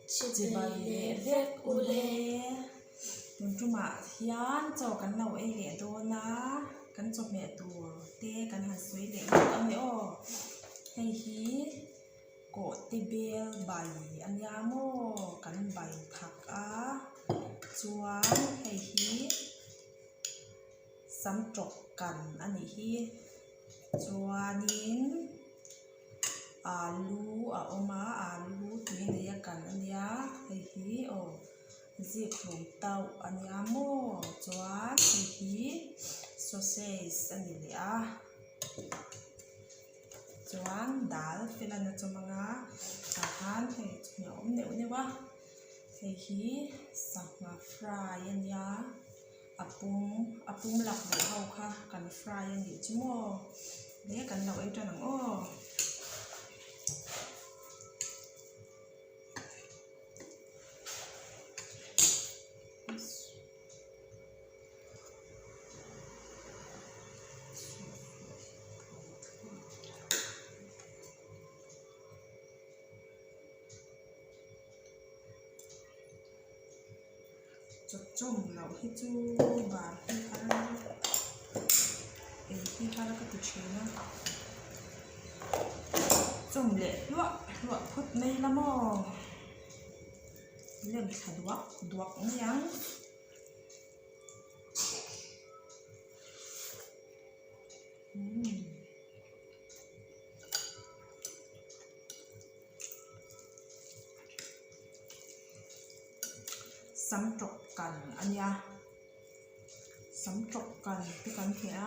chỉ bài lệ vét u lệ mình chung mà hián cho cắn nấu ấy lệ đồ ná cắn cho mẹ tùa tê cắn hạt suối lệ ăn ô hay hí cổ tê bèl bài ăn ya mô cắn bài thạc á chuan hay hí sắm trọc cắn ăn hí chuanin alu a oma alu tui leya kan ania hei hi o zik hlum tau ania mo chuan hei hi sausage ani le a chuan dal filan achomanga ahan hei chhia om neuh neuwa hei hi sangha fry ania apum lak lo ho kha kan fry ani chumo le kan lo ai tanang o chom lo hi chu bar hi khara hi khara ka tu china chom le lua phut nei lamo lem thadwa duak niang sắm trọc cằn anh nha sắm trọc cằn cái cằn khẽ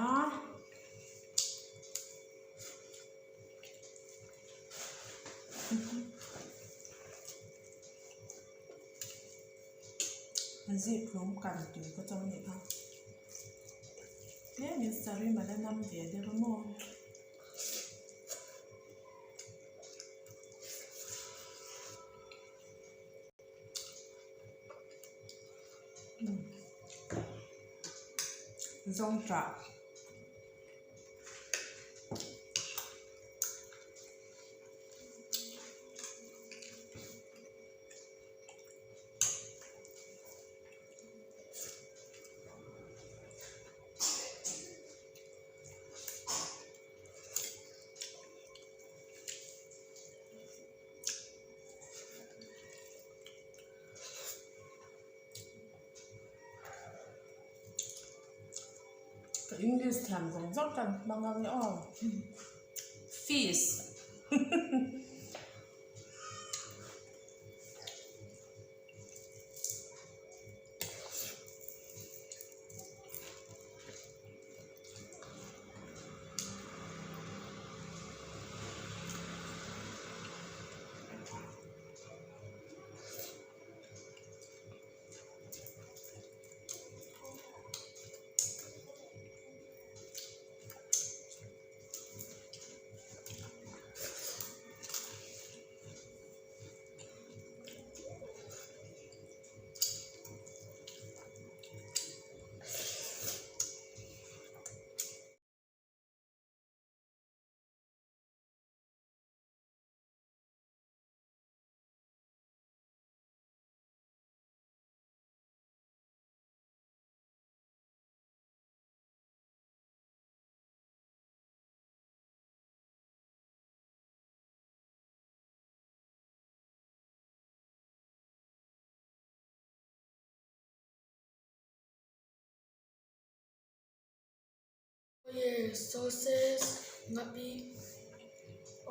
dịp lúm cằn từ có trong này không thế mình sari mà đã năm về được không rong trà English thằng giống rất cần bằng ngon nhở fish ये sauces ngapi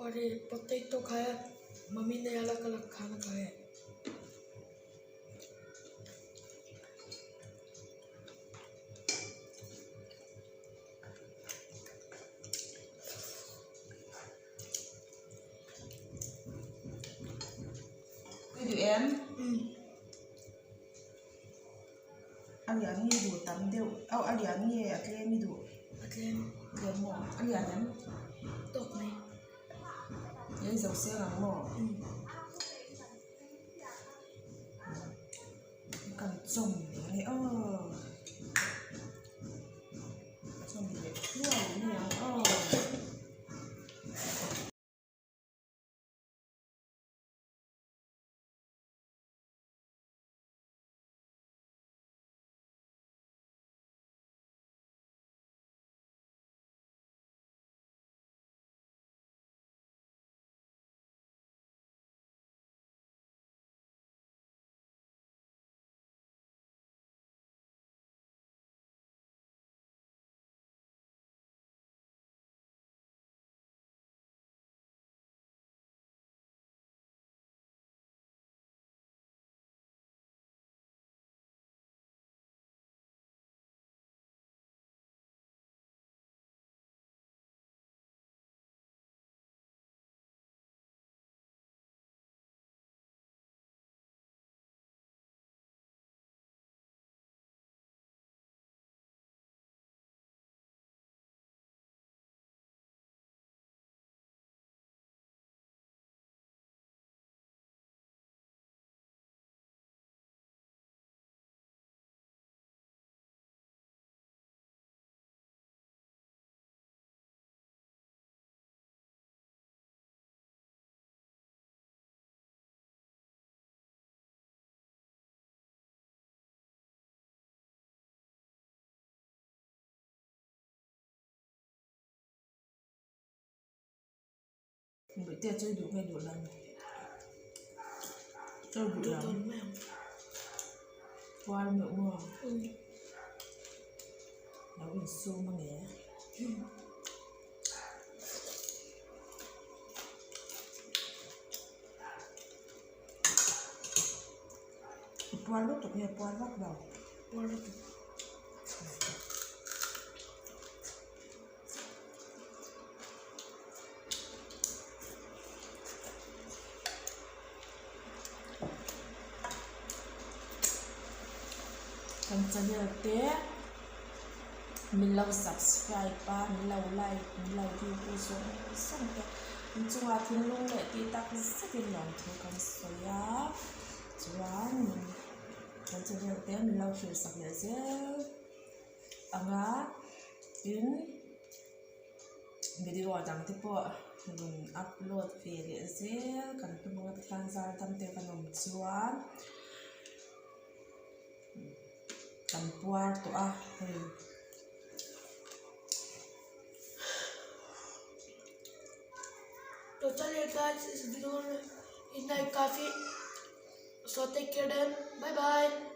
और ये potato खाया mummy ने अलग अलग खाना खाया em anh ăn như đủ tắm đều anh ăn như atlen như đủ đẹp mỏ anh ăn tốt này lấy dầu xe làm mỏ cần trồng này trồng để luôn nhiều buổi tiệc chơi đủ ngày đủ lần chơi đủ Đồ lắm tuần mẹ không? qua nữa mà Ừ. nó bình su mà nghe qua lúc tụi nghe qua bắt đầu Qua đó tụi. kan channel te mình lâu subscribe pa mình lâu like mình lâu view ku so xong te mình chung là thiên luôn lệ tí ta cũng rất là lòng thôi kan soya chuan mình kan channel te mình lâu share sak le zel anga in video dang te po mình upload về le zel kan tu mga than zar tam te kanom chuan kan puar to a तो चलिए guys इस video में इतना ही काफी। So take care then. Bye bye.